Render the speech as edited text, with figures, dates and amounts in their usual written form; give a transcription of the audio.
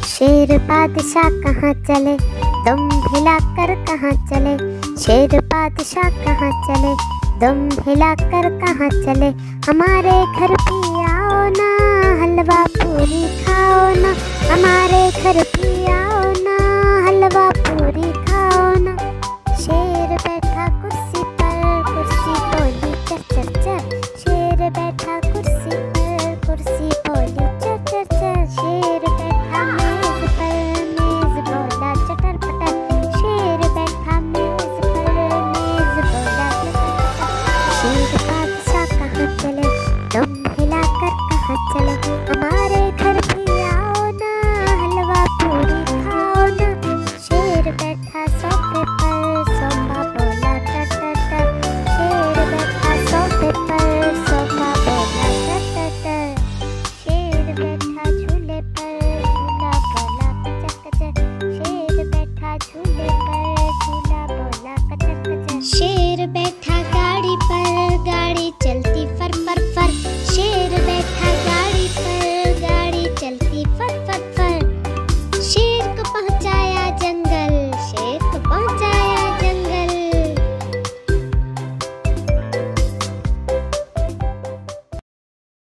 शेर बादशाह कहाँ चले, दम हिलाकर कहाँ चले। शेर बादशाह कहाँ चले, दम हिलाकर कहाँ चले। हमारे घर भी आओ ना, हलवा पूरी खाओ ना। हमारे घर भी आओ ना, हलवा पूरी खाओ ना। शेर बैठा कुर्सी पर, कुर्सी बोली चर चर चर। शेर बैठा कुर्सी पर, कुर्सी बोली चर चर चर। शेर बैठा मेज पर, मेज बोला चटर पटर। शेर बैठा मेज पर, मेज बोला चटर पटर। शेर बादशाह कहाँ चले, दम हिलाकर कहाँ चले। हमारे घर भी आओ ना, हलवा पूरी खाओ ना। शेर बैठा सोफे पर, सोफा बोला टर टर टर। शेर बैठा सोफे पर, सोफा बोला टर टर टर। शेर बैठा झूले पर, झूला बोला कचर कचर। शेर बैठा झूले पर, झूला बोला कचर कचर। शेर